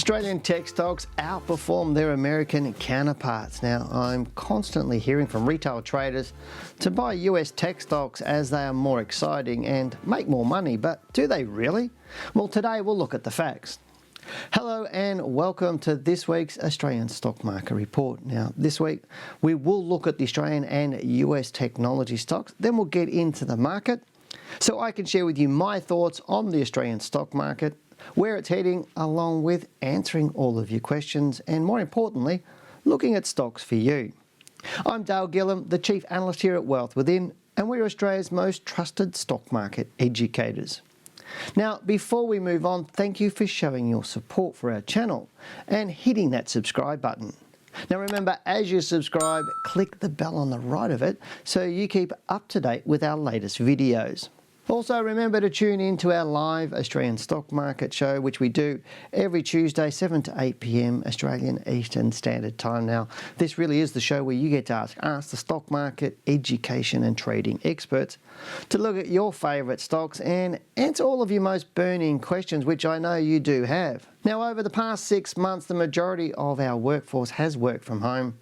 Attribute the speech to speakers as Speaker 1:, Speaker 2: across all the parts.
Speaker 1: Australian tech stocks outperform their American counterparts. Now, I'm constantly hearing from retail traders to buy US tech stocks as they are more exciting and make more money, but do they really? Well, today we'll look at the facts. Hello and welcome to this week's Australian Stock Market Report. Now, this week we will look at the Australian and US technology stocks, then we'll get into the market so I can share with you my thoughts on the Australian stock market, where it's heading, along with answering all of your questions and, more importantly, looking at stocks for you. I'm Dale Gillham, the Chief Analyst here at Wealth Within, and we're Australia's most trusted stock market educators. Now, before we move on, thank you for showing your support for our channel and hitting that subscribe button. Now remember, as you subscribe, click the bell on the right of it so you keep up to date with our latest videos. Also, remember to tune in to our live Australian stock market show, which we do every Tuesday, 7 to 8 p.m. Australian Eastern Standard Time. Now, this really is the show where you get to ask the stock market, education and trading experts to look at your favourite stocks and answer all of your most burning questions, which I know you do have. Now, over the past 6 months, the majority of our workforce has worked from home,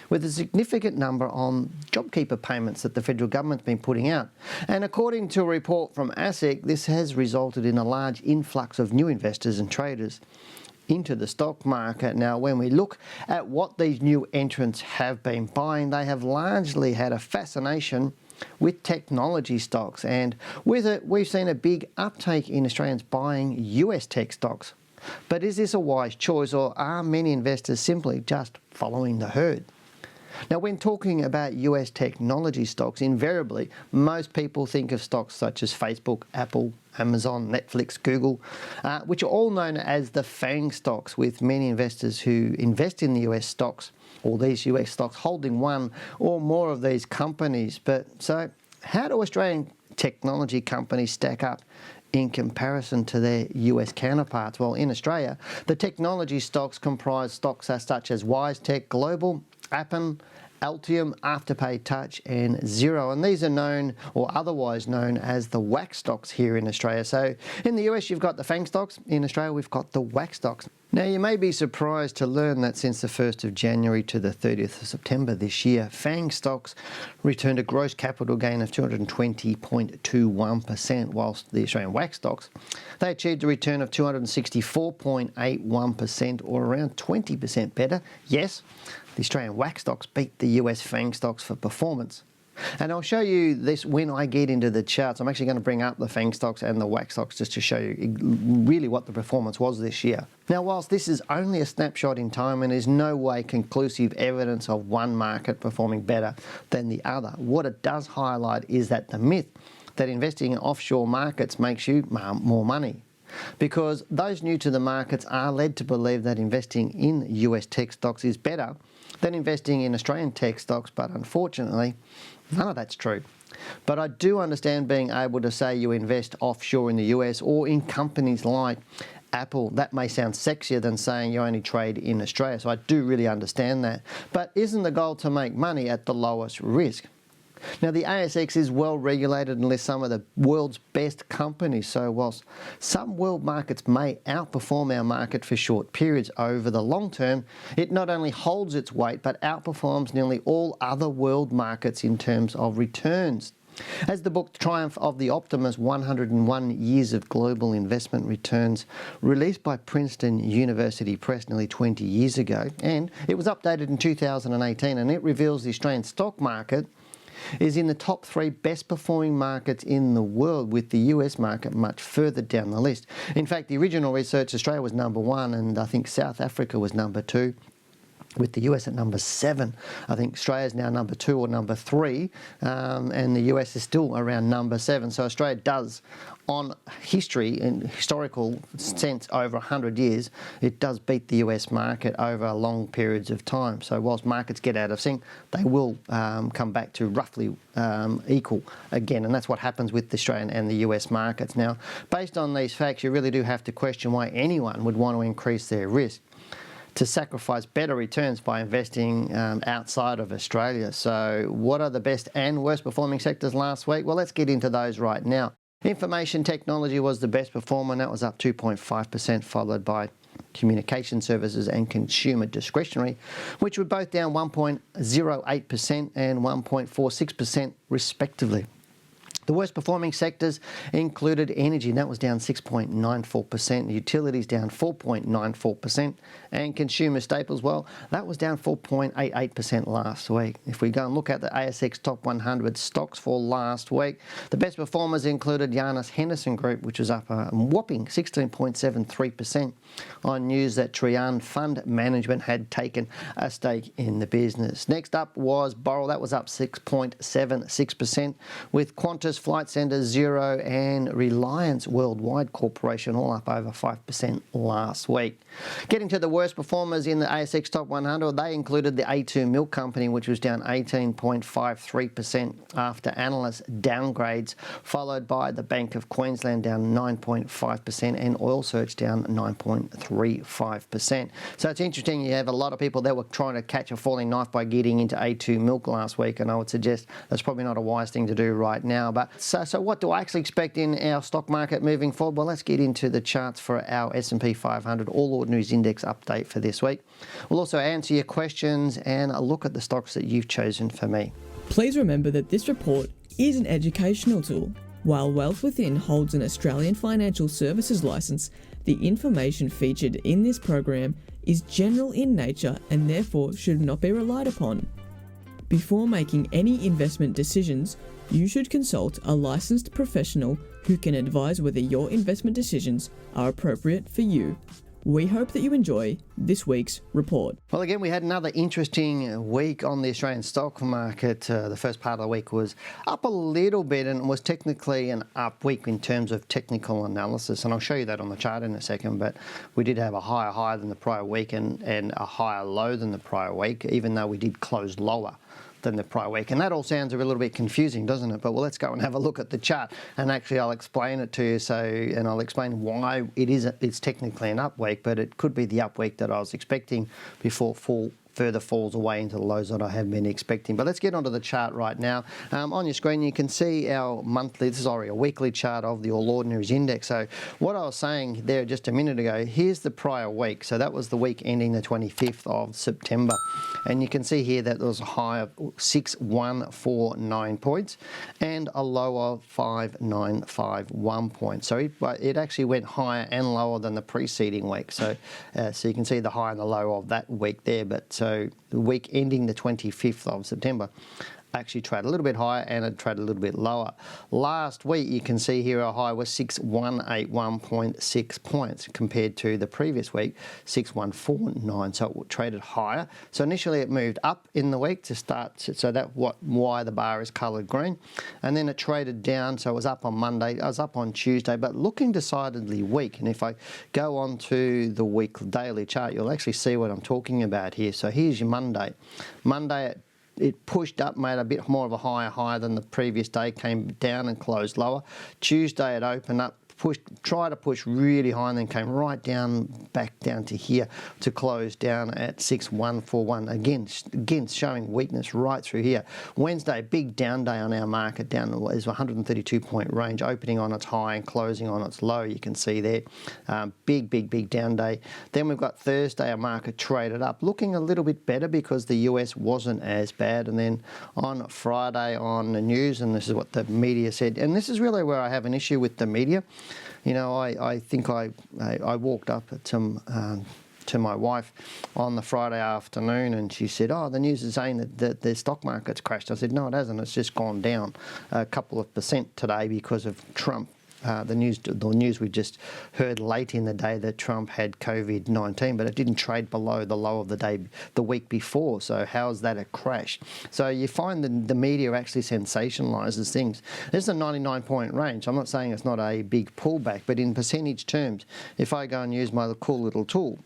Speaker 1: with a significant number on JobKeeper payments that the federal government's been putting out. And according to a report from ASIC, this has resulted in a large influx of new investors and traders into the stock market. Now, when we look at what these new entrants have been buying, they have largely had a fascination with technology stocks, and with it we've seen a big uptake in Australians buying US tech stocks. But is this a wise choice, or are many investors simply just following the herd? Now, when talking about US technology stocks, invariably most people think of stocks such as Facebook, Apple, Amazon, Netflix, Google, which are all known as the FAANG stocks, with many investors who invest in the US stocks, or these US stocks, holding one or more of these companies. But so how do Australian technology companies stack up in comparison to their US counterparts? Well, in Australia, the technology stocks comprise stocks such as WAAAX Global, Appen, Altium, Afterpay Touch and Xero, and these are known, or otherwise known, as the WAAAX stocks here in Australia. So in the US you've got the FAANG stocks, in Australia we've got the WAAAX stocks. Now, you may be surprised to learn that since the 1st of January to the 30th of September this year, FAANG stocks returned a gross capital gain of 220.21%, whilst the Australian WAAAX stocks, they achieved a return of 264.81%, or around 20% better. Yes, the Australian WAAAX stocks beat the US FAANG stocks for performance. And I'll show you this when I get into the charts. I'm actually going to bring up the FAANG stocks and the WAAAX stocks just to show you really what the performance was this year. Now, whilst this is only a snapshot in time and is no way conclusive evidence of one market performing better than the other, what it does highlight is that the myth that investing in offshore markets makes you more money. Because those new to the markets are led to believe that investing in US tech stocks is better than investing in Australian tech stocks, but unfortunately, none of that's true. But I do understand being able to say you invest offshore in the US or in companies like Apple. That may sound sexier than saying you only trade in Australia, so I do really understand that. But isn't the goal to make money at the lowest risk? Now, the ASX is well regulated and lists some of the world's best companies, so whilst some world markets may outperform our market for short periods, over the long term it not only holds its weight but outperforms nearly all other world markets in terms of returns. As the book Triumph of the Optimist, 101 Years of Global Investment Returns, released by Princeton University Press nearly 20 years ago, and it was updated in 2018, and it reveals the Australian stock market is in the top 3 best performing markets in the world, with the US market much further down the list. In fact, the original research, Australia was number 1, and I think South Africa was number 2, with the US at number 7. I think Australia is now number 2 or number 3, and the US is still around number 7. So Australia does, on history and historical sense, over 100 years, it does beat the US market over long periods of time. So whilst markets get out of sync, they will come back to roughly equal again, and that's what happens with the Australian and the US markets. Now, based on these facts, you really do have to question why anyone would want to increase their risk to sacrifice better returns by investing outside of Australia. So what are the best and worst performing sectors last week? Well, let's get into those right now. Information technology was the best performer, and that was up 2.5%, followed by communication services and consumer discretionary, which were both down 1.08% and 1.46% respectively. The worst performing sectors included energy, and that was down 6.94%, utilities down 4.94%, and consumer staples, well, that was down 4.88% last week. If we go and look at the ASX Top 100 stocks for last week, the best performers included Janus Henderson Group, which was up a whopping 16.73% on news that Trian Fund Management had taken a stake in the business. Next up was Boral, that was up 6.76%, with Qantas Flight Centre, Xero and Reliance Worldwide Corporation all up over 5% last week. Getting to the worst performers in the ASX Top 100, they included the A2 Milk Company, which was down 18.53% after analyst downgrades, followed by the Bank of Queensland down 9.5% and Oil Search down 9.35%. So it's interesting, you have a lot of people that were trying to catch a falling knife by getting into A2 Milk last week, and I would suggest that's probably not a wise thing to do right now. But so what do I actually expect in our stock market moving forward? Well, let's get into the charts for our S&P 500 All Ordinaries Index update for this week. We'll also answer your questions and a look at the stocks that you've chosen for me.
Speaker 2: Please remember that this report is an educational tool. While Wealth Within holds an Australian financial services licence, the information featured in this program is general in nature and therefore should not be relied upon. Before making any investment decisions, you should consult a licensed professional who can advise whether your investment decisions are appropriate for you. We hope that you enjoy this week's report.
Speaker 1: Well, again, we had another interesting week on the Australian stock market. The first part of the week was up a little bit and was technically an up week in terms of technical analysis. And I'll show you that on the chart in a second. But we did have a higher high than the prior week and a higher low than the prior week, even though we did close lower than the prior week. And that all sounds a little bit confusing, doesn't it? But well, let's go and have a look at the chart, and actually I'll explain it to you. And I'll explain why it's technically an up week, but it could be the up week that I was expecting before further falls away into the lows that I have been expecting. But let's get onto the chart right now. On your screen, you can see our weekly chart of the All Ordinaries Index. So what I was saying there just a minute ago, here's the prior week. So that was the week ending the 25th of September. And you can see here that there was a high of 6,149 points and a low of 5,951 points. So it actually went higher and lower than the preceding week. So you can see the high and the low of that week there. But so the week ending the 25th of September actually traded a little bit higher and it traded a little bit lower. Last week, you can see here our high was 6,181.6 points compared to the previous week, 6,149. So it traded higher. So initially it moved up in the week to start. So that's why the bar is coloured green. And then it traded down. So it was up on Monday. I was up on Tuesday, but looking decidedly weak. And if I go on to the daily chart, you'll actually see what I'm talking about here. So here's your Monday. Monday, it pushed up, made a bit more of a higher than the previous day, came down and closed lower. Tuesday it opened up, tried to push really high and then came right down, back down to here to close down at 6,141. Again showing weakness right through here. Wednesday, big down day on our market, down is 132 point range, opening on its high and closing on its low. You can see there, big down day. Then we've got Thursday, our market traded up, looking a little bit better because the US wasn't as bad. And then on Friday on the news, and this is what the media said, and this is really where I have an issue with the media. You know, I think I walked up to my wife on the Friday afternoon and she said, oh, the news is saying that the stock market's crashed. I said, no, it hasn't. It's just gone down a couple of percent today because of Trump. The news we just heard late in the day that Trump had COVID-19, but it didn't trade below the low of the week before. So how is that a crash? So you find that the media actually sensationalises things. This is a 99-point range. I'm not saying it's not a big pullback, but in percentage terms, if I go and use my cool little tool,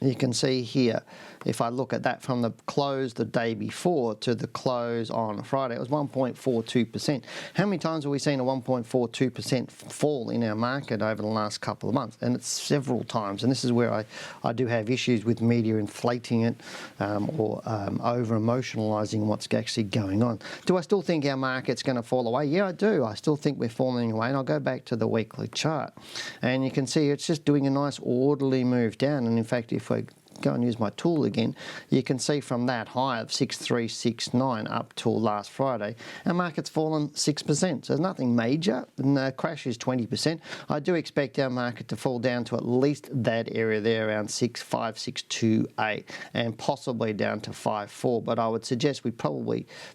Speaker 1: You can see here, if I look at that from the close the day before to the close on Friday, it was 1.42%. How many times have we seen a 1.42% fall in our market over the last couple of months? And it's several times. And this is where I do have issues with media inflating it or over-emotionalising what's actually going on. Do I still think our market's going to fall away? Yeah, I do. I still think we're falling away. And I'll go back to the weekly chart. And you can see it's just doing a nice orderly move down. And in fact, if I go and use my tool again, you can see from that high of 6369 up till last Friday, our market's fallen 6%. So there's nothing major, and the crash is 20%. I do expect our market to fall down to at least that area there, around 65628, and possibly down to 54. But I would suggest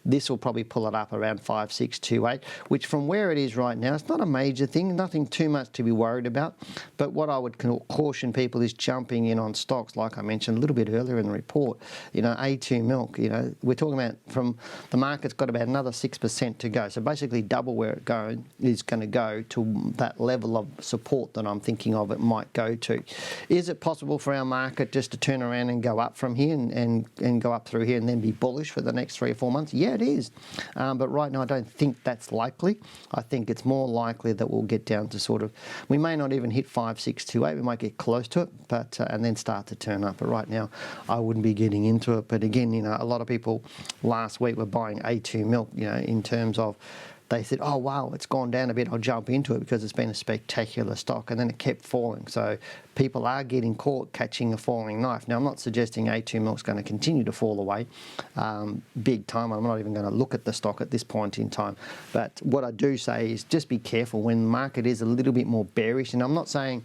Speaker 1: this will probably pull it up around 5628, which from where it is right now, it's not a major thing, nothing too much to be worried about. But what I would caution people is jumping in on stocks like I mentioned a little bit earlier in the report. A2 milk, we're talking about from the market's got about another 6% to go. So basically double where it is going to go to that level of support that I'm thinking of it might go to. Is it possible for our market just to turn around and go up from here and go up through here and then be bullish for the next 3 or 4 months? Yeah, it is. But right now I don't think that's likely. I think it's more likely that we'll get down to we may not even hit 5628, we might get close to it, but and then start to turn up. But right now, I wouldn't be getting into it. But again, a lot of people last week were buying A2 milk, in terms of they said, oh, wow, it's gone down a bit, I'll jump into it because it's been a spectacular stock. And then it kept falling. So people are getting caught catching a falling knife. Now, I'm not suggesting A2 milk's going to continue to fall away big time. I'm not even going to look at the stock at this point in time. But what I do say is just be careful when the market is a little bit more bearish. And I'm not saying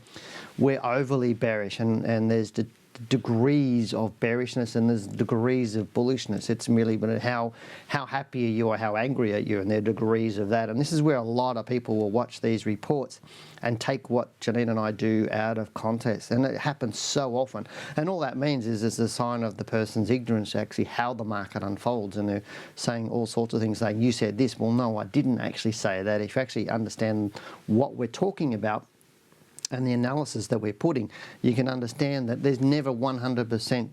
Speaker 1: we're overly bearish and there's the degrees of bearishness and there's degrees of bullishness. It's merely but how happy are you or how angry are you, and there are degrees of that. And this is where a lot of people will watch these reports and take what Janine and I do out of context, and it happens so often. And all that means is it's a sign of the person's ignorance actually how the market unfolds, and they're saying all sorts of things saying, you said this. Well, no, I didn't actually say that. If you actually understand what we're talking about and the analysis that we're putting, you can understand that there's never 100%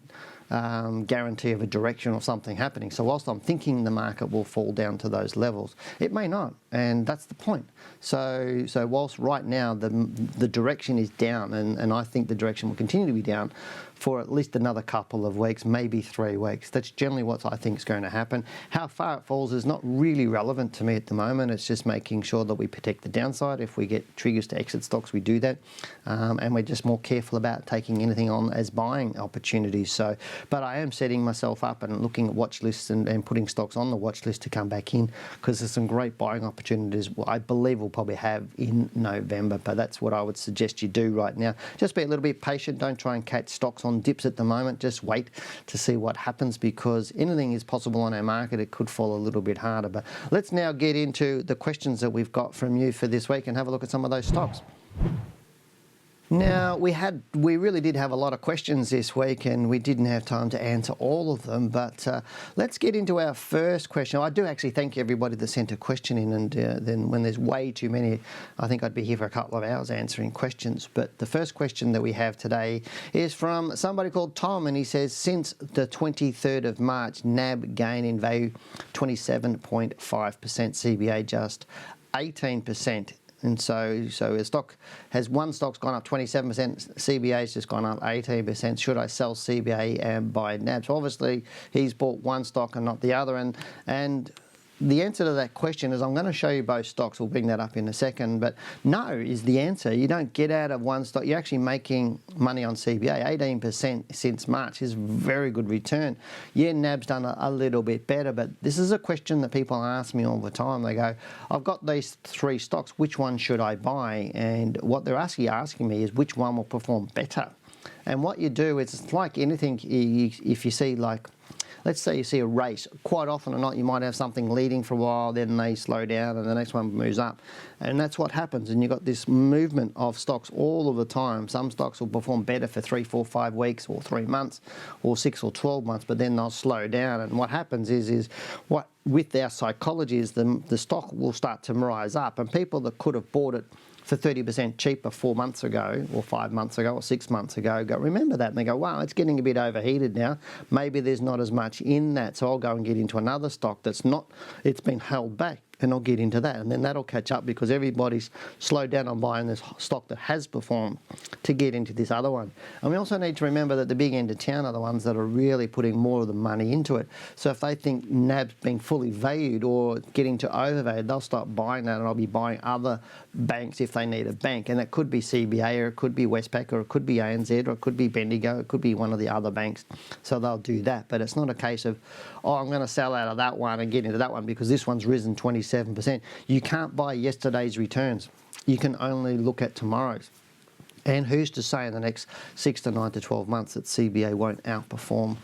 Speaker 1: guarantee of a direction or something happening. So whilst I'm thinking the market will fall down to those levels, it may not, and that's the point. So whilst right now the direction is down, and I think the direction will continue to be down for at least another couple of weeks, maybe 3 weeks. That's generally what I think is going to happen. How far it falls is not really relevant to me at the moment. It's just making sure that we protect the downside. If we get triggers to exit stocks, we do that. And we're just more careful about taking anything on as buying opportunities. But I am setting myself up and looking at watch lists and putting stocks on the watch list to come back in, because there's some great buying opportunities I believe we'll probably have in November. But that's what I would suggest you do right now. Just be a little bit patient. Don't try and catch stocks on dips at the moment. Just wait to see what happens, because anything is possible on our market. It could fall a little bit harder. But let's now get into the questions that we've got from you for this week and have a look at some of those stocks. Now, we really did have a lot of questions this week, and we didn't have time to answer all of them, but let's get into our first question. I do actually thank everybody that sent a question in, and then when there's way too many, I think I'd be here for a couple of hours answering questions. But the first question that we have today is from somebody called Tom, and he says, since the 23rd of March, NAB gain in value 27.5%, CBA just 18%. And so a stock has one stock's gone up 27%, CBA's just gone up 18%. Should I sell CBA and buy NAB? So obviously he's bought one stock and not the other. And the answer to that question is, I'm going to show you both stocks. We'll bring that up in a second. But no is the answer. You don't get out of one stock. You're actually making money on CBA. 18% since March is very good return. Yeah, NAB's done a little bit better, but this is a question that people ask me all the time. They go, I've got these 3 stocks. Which one should I buy? And what they're actually asking me is which one will perform better. And what you do is, it's like anything. If you see, like, let's say you see a race, quite often or not, you might have something leading for a while, then they slow down and the next one moves up. And that's what happens. And you've got this movement of stocks all of the time. Some stocks will perform better for 3, 4, 5 weeks or 3 months or 6 or 12 months, but then they'll slow down. And what happens is what with our psychology is the stock will start to rise up. And people that could have bought it for 30% cheaper 4 months ago or 5 months ago or 6 months ago, remember that, and they go, wow, it's getting a bit overheated now. Maybe there's not as much in that, so I'll go and get into another stock that's not, it's been held back. And I'll get into that, and then that'll catch up because everybody's slowed down on buying this stock that has performed to get into this other one. And we also need to remember that the big end of town are the ones that are really putting more of the money into it. So if they think NAB's being fully valued or getting to overvalued, they'll start buying that, and I'll be buying other banks if they need a bank. And that could be CBA, or it could be Westpac, or it could be ANZ, or it could be Bendigo, it could be one of the other banks. So they'll do that. But it's not a case of, oh, I'm going to sell out of that one and get into that one because this one's risen 27%. You can't buy yesterday's returns. You can only look at tomorrow's. And who's to say in the next 6 to 9 to 12 months that CBA won't outperform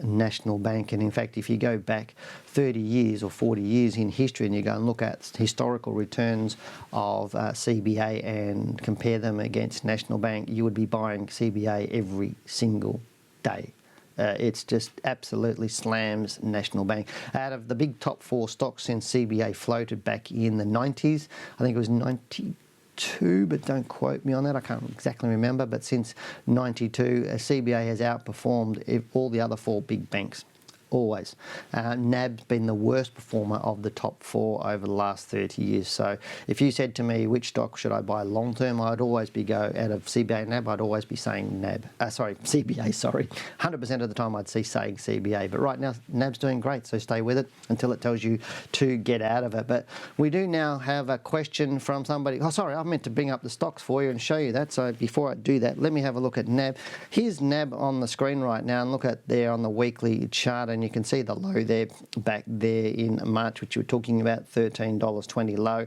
Speaker 1: National Bank? And in fact, if you go back 30 years or 40 years in history and you go and look at historical returns of CBA and compare them against National Bank, you would be buying CBA every single day. It's just absolutely slams National Bank. Out of the big top 4 stocks since CBA floated back in the 90s, I think it was 92, but don't quote me on that, I can't exactly remember, but since 92, CBA has outperformed all the other 4 big banks. Always. NAB's been the worst performer of the top 4 over the last 30 years. So if you said to me, which stock should I buy long term, I'd always be out of CBA and NAB, I'd always be saying CBA, sorry. 100% of the time I'd see saying CBA. But right now, NAB's doing great, so stay with it until it tells you to get out of it. But we do now have a question from somebody. Oh, sorry, I meant to bring up the stocks for you and show you that. So before I do that, let me have a look at NAB. Here's NAB on the screen right now, and look at there on the weekly chart, and you can see the low there back there in March, which you were talking about, $13.20 low.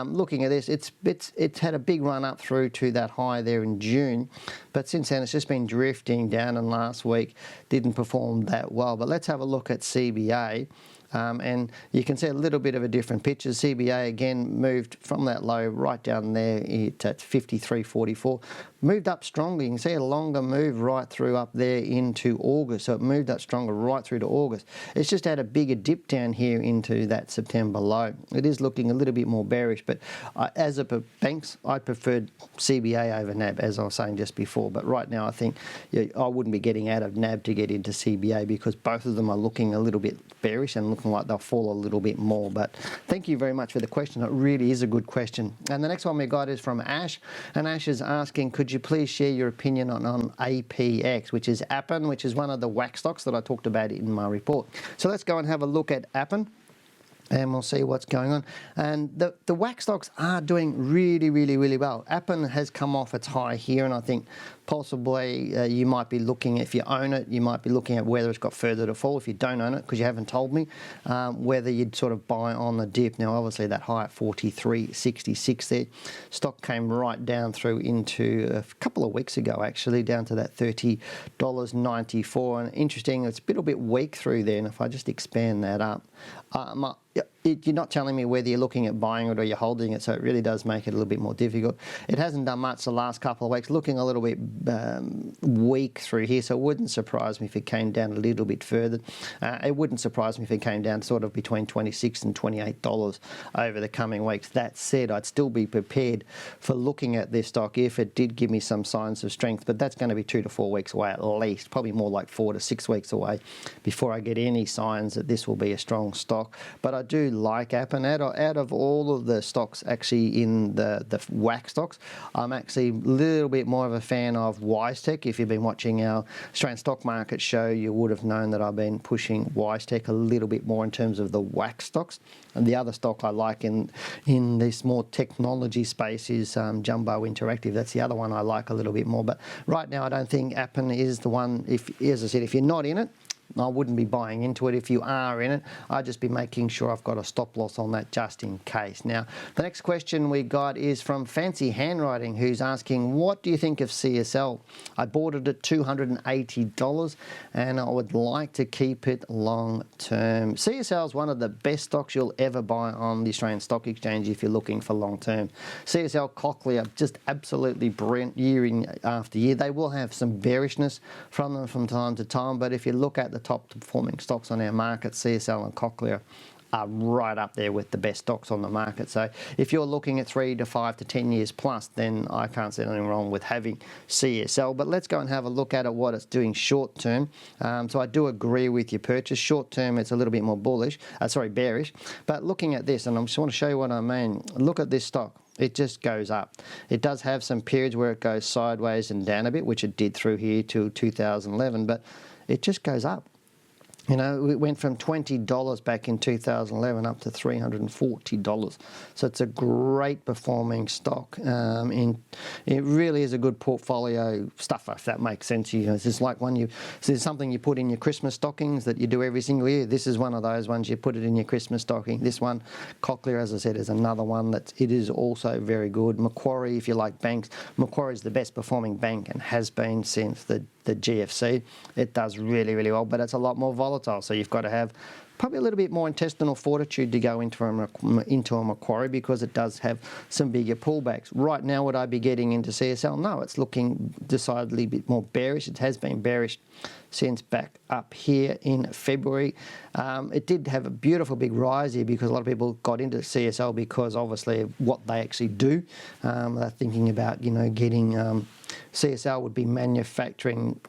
Speaker 1: Looking at this, it's had a big run up through to that high there in June, but since then it's just been drifting down, and last week didn't perform that well. But let's have a look at CBA. And you can see a little bit of a different picture. CBA again moved from that low right down there at 53.44. Moved up strongly. You can see a longer move right through up there into August. So it moved up stronger right through to August. It's just had a bigger dip down here into that September low. It is looking a little bit more bearish, but as a banks, I preferred CBA over NAB, as I was saying just before. But right now I think I wouldn't be getting out of NAB to get into CBA because both of them are looking a little bit bearish and looking like they'll fall a little bit more. But thank you very much for the question. It really is a good question. And the next one we got is from Ash, and Ash is asking, could you please share your opinion on APX, which is Appen, which is one of the WAAAX stocks that I talked about in my report. So let's go and have a look at Appen, and we'll see what's going on. And the WAAAX stocks are doing really, really, really well. Appen has come off its high here, and I think possibly you might be looking, if you own it, you might be looking at whether it's got further to fall. If you don't own it, because you haven't told me, whether you'd sort of buy on the dip. Now, obviously, that high at 43.66 there, stock came right down through into a couple of weeks ago, actually, down to that $30.94. And interesting, it's a little bit weak through there. And if I just expand that up, you're not telling me whether you're looking at buying it or you're holding it, so it really does make it a little bit more difficult. It hasn't done much the last couple of weeks, looking a little bit weak through here, so it wouldn't surprise me if it came down a little bit further. It wouldn't surprise me if it came down sort of between $26 and $28 over the coming weeks. That said, I'd still be prepared for looking at this stock if it did give me some signs of strength, but that's going to be 2 to 4 weeks away at least, probably more like 4 to 6 weeks away before I get any signs that this will be a strong stock. But I do like Appen. Out of all of the stocks actually in the WAAAX stocks, I'm actually a little bit more of a fan of WiseTech. If you've been watching our Australian stock market show, you would have known that I've been pushing WiseTech a little bit more in terms of the WAAAX stocks. And the other stock I like in this more technology space is Jumbo Interactive. That's the other one I like a little bit more. But right now I don't think Appen is the one. As I said, if you're not in it, I wouldn't be buying into it. If you are in it, I'd just be making sure I've got a stop loss on that just in case. Now, the next question we got is from Fancy Handwriting, who's asking, what do you think of CSL? I bought it at $280 and I would like to keep it long term. CSL is one of the best stocks you'll ever buy on the Australian Stock Exchange if you're looking for long term. CSL Cochlear, just absolutely brilliant year in after year. They will have some bearishness from them from time to time, but if you look at the top performing stocks on our market, CSL and Cochlear are right up there with the best stocks on the market. So if you're looking at 3 to 5 to 10 years plus, then I can't see anything wrong with having CSL. But let's go and have a look at what it's doing short term. So I do agree with your purchase. Short term, it's a little bit more bearish. But looking at this, and I just want to show you what I mean. Look at this stock. It just goes up. It does have some periods where it goes sideways and down a bit, which it did through here to 2011, but it just goes up. You know, it went from $20 back in 2011 up to $340. So it's a great performing stock. It really is a good portfolio stuffer, if that makes sense. You know, it's just like it's something you put in your Christmas stockings that you do every single year. This is one of those ones you put it in your Christmas stocking. This one, Cochlear, as I said, is another one it is also very good. Macquarie, if you like banks, Macquarie is the best performing bank and has been since the GFC. It does really, really well, but it's a lot more volatile. So you've got to have probably a little bit more intestinal fortitude to go into a Macquarie, because it does have some bigger pullbacks. Right now, would I be getting into CSL? No, it's looking decidedly a bit more bearish. It has been bearish since back up here in February. It did have a beautiful big rise here because a lot of people got into CSL because obviously of what they actually do. They're thinking about, you know, getting CSL would be manufacturing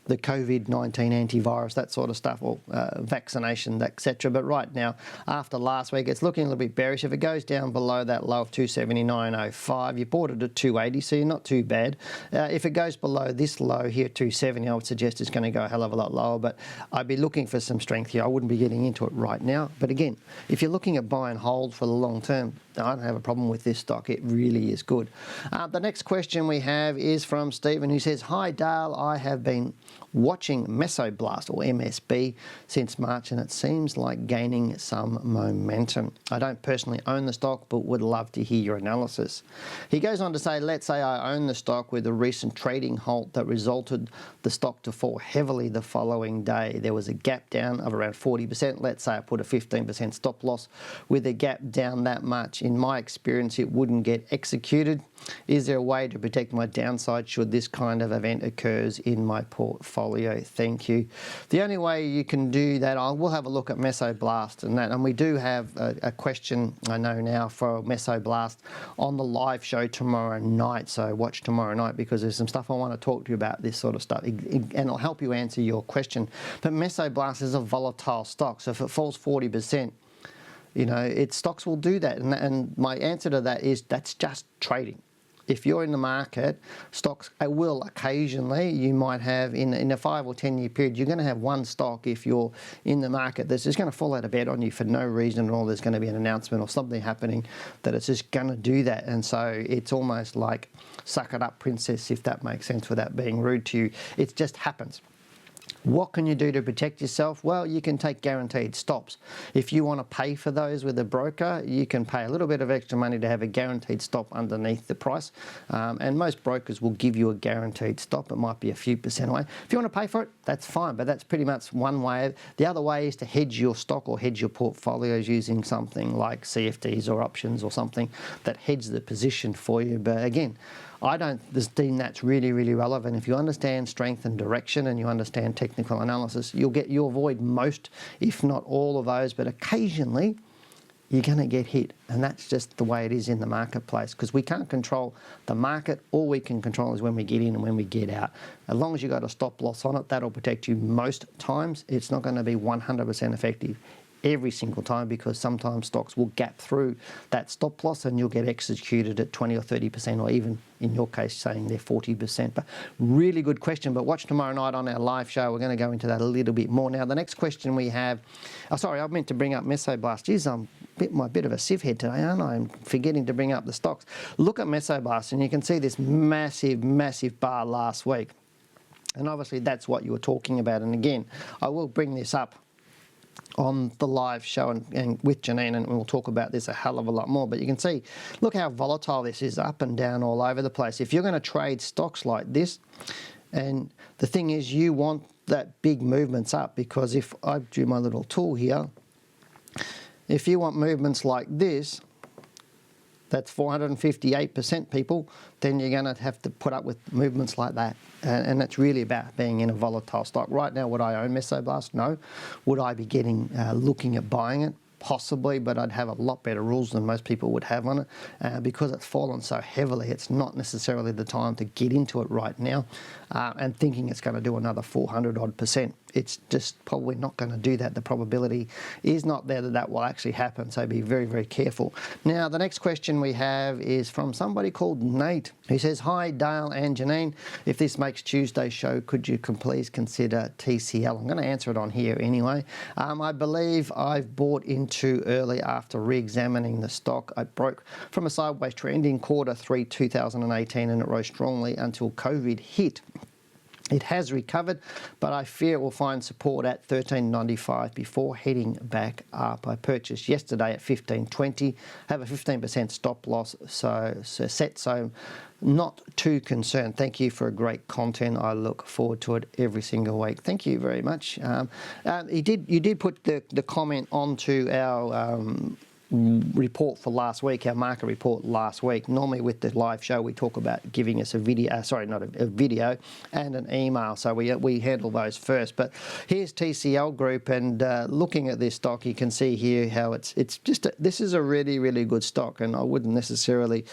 Speaker 1: the COVID-19 antivirus, that sort of stuff, or vaccination, etc. But right now, after last week, it's looking a little bit bearish. If it goes down below that low of 279.05, you bought it at 280, so you're not too bad. If it goes below this low here, 270, I would suggest it's going to go a hell of a lot lower, but I'd be looking for some strength here. I wouldn't be getting into it right now. But again, if you're looking at buy and hold for the long term, I don't have a problem with this stock. It really is good. The next question we have is from Stephen, who says, "Hi Dale, I have been watching Mesoblast, or MSB, since March, and it seems like gaining some momentum. I don't personally own the stock, but would love to hear your analysis." He goes on to say, "Let's say I own the stock with a recent trading halt that resulted the stock to fall heavily the following day. There was a gap down of around 40%. Let's say I put a 15% stop loss with a gap down that much. In my experience, it wouldn't get executed. Is there a way to protect my downside should this kind of event occurs in my portfolio? Thank you." The only way you can do that, we'll have a look at Mesoblast and that, and we do have a question, I know now, for Mesoblast on the live show tomorrow night, so watch tomorrow night, because there's some stuff I want to talk to you about, this sort of stuff, and it'll help you answer your question. But Mesoblast is a volatile stock, so if it falls 40%, you know, stocks will do that, and my answer to that is that's just trading. If you're in the market, stocks will occasionally, you might have in a 5 or 10 year period, you're going to have one stock, if you're in the market, that's just going to fall out of bed on you for no reason at all. There's going to be an announcement or something happening that it's just going to do that. And so it's almost like suck it up, princess, if that makes sense, without being rude to you. It just happens. What can you do to protect yourself? Well, you can take guaranteed stops. If you want to pay for those with a broker, you can pay a little bit of extra money to have a guaranteed stop underneath the price. And most brokers will give you a guaranteed stop. It might be a few percent away. If you want to pay for it, that's fine, but that's pretty much one way. The other way is to hedge your stock or hedge your portfolios using something like CFDs or options or something that hedge the position for you. But again, I don't deem that's really, really relevant. If you understand strength and direction and you understand technical analysis, you'll avoid most, if not all of those, but occasionally you're going to get hit. And that's just the way it is in the marketplace, because we can't control the market. All we can control is when we get in and when we get out. As long as you've got a stop loss on it, that'll protect you most times. It's not going to be 100% effective every single time, because sometimes stocks will gap through that stop loss and you'll get executed at 20 or 30%, or even in your case saying they're 40%. But really good question. But watch tomorrow night on our live show. We're going to go into that a little bit more. Now, the next question we have, I meant to bring up Mesoblast. Geez, I'm a bit of a sieve head today, aren't I? I'm forgetting to bring up the stocks. Look at Mesoblast and you can see this massive, massive bar last week. And obviously that's what you were talking about. And again, I will bring this up on the live show and with Janine, and we'll talk about this a hell of a lot more. But you can see, look how volatile this is, up and down all over the place. If you're going to trade stocks like this, and the thing is, you want that big movements up, because if I do my little tool here, if you want movements like this, that's 458% people, then you're going to have to put up with movements like that. And that's really about being in a volatile stock. Right now, would I own Mesoblast? No. Would I be looking at buying it? Possibly, but I'd have a lot better rules than most people would have on it. Because it's fallen so heavily, it's not necessarily the time to get into it right now and thinking it's going to do another 400 odd %. It's just probably not going to do that. The probability is not there that will actually happen, so be very, very careful. Now, the next question we have is from somebody called Nate, who says, "Hi, Dale and Janine. If this makes Tuesday's show, could you please consider TCL?" I'm going to answer it on here anyway. I believe I've bought into early after re-examining the stock. I broke from a sideways trend in Q3 2018 and it rose strongly until COVID hit. It has recovered, but I fear it will find support at $13.95 before heading back up. I purchased yesterday at $15.20, have a 15% stop loss so not too concerned. Thank you for a great content. I look forward to it every single week. Thank you very much. You did put the comment onto our report for last week, our market report last week. Normally with the live show we talk about giving us a video, a video and an email, so we handle those first. But here's TCL Group, and looking at this stock, you can see here how it's just this is a really, really good stock, and I wouldn't necessarily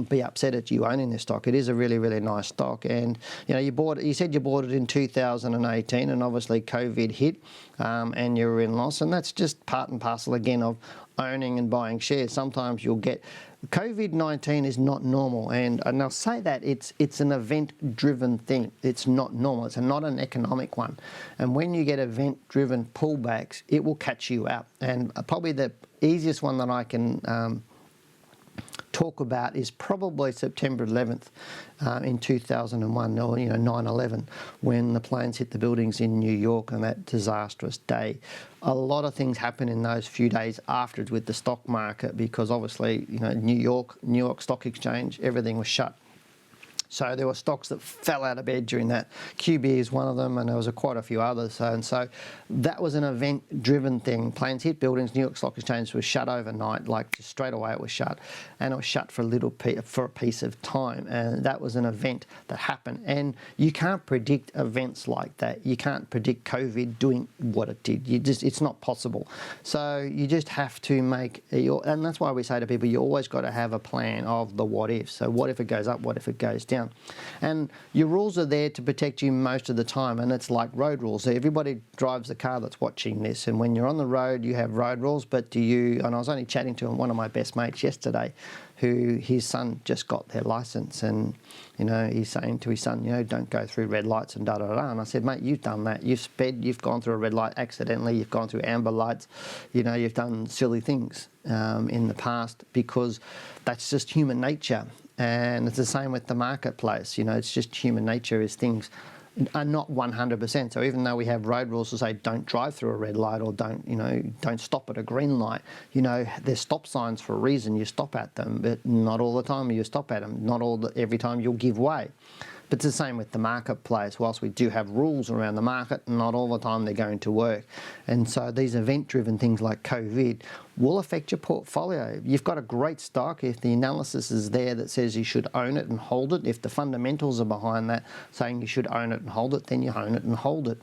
Speaker 1: be upset at you owning this stock. It is a really, really nice stock, and you said you bought it in 2018, and obviously COVID hit, and you were in loss, and that's just part and parcel again of owning and buying shares. Sometimes you'll get COVID-19 is not normal, and I'll say that it's an event-driven thing. It's not normal. It's not an economic one. And when you get event-driven pullbacks, it will catch you out. And probably the easiest one that I can talk about is probably September 11th in 2001, or 9/11, when the planes hit the buildings in New York on that disastrous day. A lot of things happened in those few days afterwards with the stock market, because obviously New York Stock Exchange, everything was shut. So there were stocks that fell out of bed during that. QB is one of them, and there was quite a few others. And so that was an event-driven thing. Planes hit buildings. New York Stock Exchange was shut overnight, like just straight away it was shut, and it was shut for a piece of time. And that was an event that happened. And you can't predict events like that. You can't predict COVID doing what it did. It's not possible. So you just have to and that's why we say to people, you always got to have a plan of the what if. So what if it goes up? What if it goes down? And your rules are there to protect you most of the time, and it's like road rules. So everybody drives the car that's watching this, and when you're on the road you have road rules, but and I was only chatting to one of my best mates yesterday, who his son just got their license, and he's saying to his son, don't go through red lights and da-da-da. And I said, mate, you've done that. You've sped, you've gone through a red light accidentally, you've gone through amber lights, you've done silly things in the past, because that's just human nature. And it's the same with the marketplace. It's just human nature, is things are not 100%. So even though we have road rules to say don't drive through a red light, or don't stop at a green light, there's stop signs for a reason. You stop at them, but not all the time you stop at them. Not every time you'll give way. But it's the same with the marketplace. Whilst we do have rules around the market, not all the time they're going to work. And so these event-driven things like COVID will affect your portfolio. You've got a great stock. If the analysis is there that says you should own it and hold it, if the fundamentals are behind that saying you should own it and hold it, then you own it and hold it.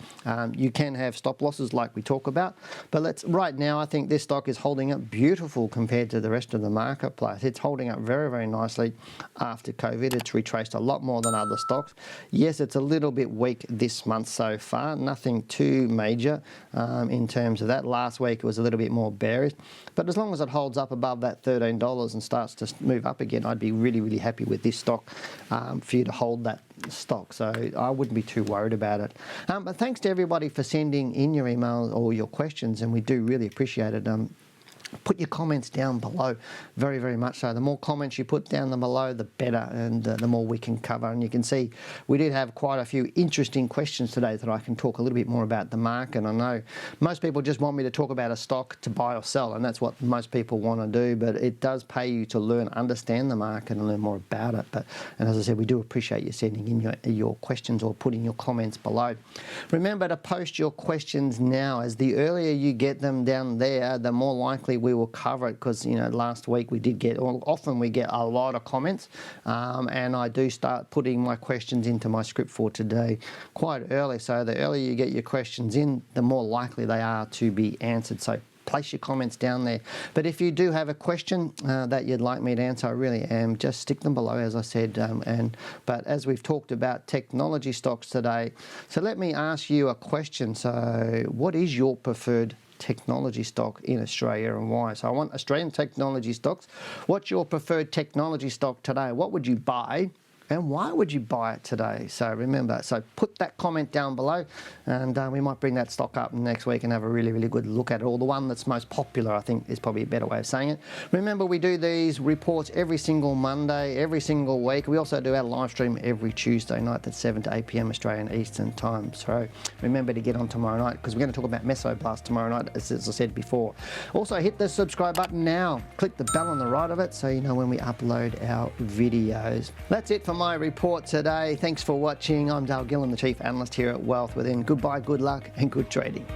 Speaker 1: You can have stop losses like we talk about, but right now I think this stock is holding up beautiful compared to the rest of the marketplace. It's holding up very, very nicely after COVID. It's retraced a lot more than other stocks. Yes, it's a little bit weak this month so far, nothing too major in terms of that. Last week it was a little bit more bearish. But as long as it holds up above that $13 and starts to move up again, I'd be really, really happy with this stock for you to hold that stock. So I wouldn't be too worried about it. But thanks to everybody for sending in your emails or your questions, and we do really appreciate it. Put your comments down below, very, very much so. The more comments you put down below, the better, and the more we can cover. And you can see we did have quite a few interesting questions today that I can talk a little bit more about the market. I know most people just want me to talk about a stock to buy or sell, and that's what most people want to do, but it does pay you to understand the market and learn more about it. And as I said, we do appreciate you sending in your questions or putting your comments below. Remember to post your questions now, as the earlier you get them down there, the more likely hopefully we will cover it, because last week we did get, or often we get a lot of comments, and I do start putting my questions into my script for today quite early. So the earlier you get your questions in, the more likely they are to be answered. So place your comments down there. But if you do have a question that you'd like me to answer, I really am, just stick them below, as I said. But as we've talked about technology stocks today, so let me ask you a question. So what is your preferred technology stock in Australia, and why? So I want Australian technology stocks. What's your preferred technology stock today? What would you buy? And why would you buy it today? So remember, so put that comment down below, and we might bring that stock up next week and have a really, really good look at it. Or the one that's most popular, I think, is probably a better way of saying it. Remember, we do these reports every single Monday, every single week. We also do our live stream every Tuesday night at 7 to 8 p.m. Australian Eastern Time. So remember to get on tomorrow night, because we're going to talk about Mesoblast tomorrow night, as I said before. Also, hit the subscribe button now. Click the bell on the right of it so you know when we upload our videos. That's it for my report today. Thanks for watching. I'm Dale Gillham, the Chief Analyst here at Wealth Within. Goodbye, good luck, and good trading.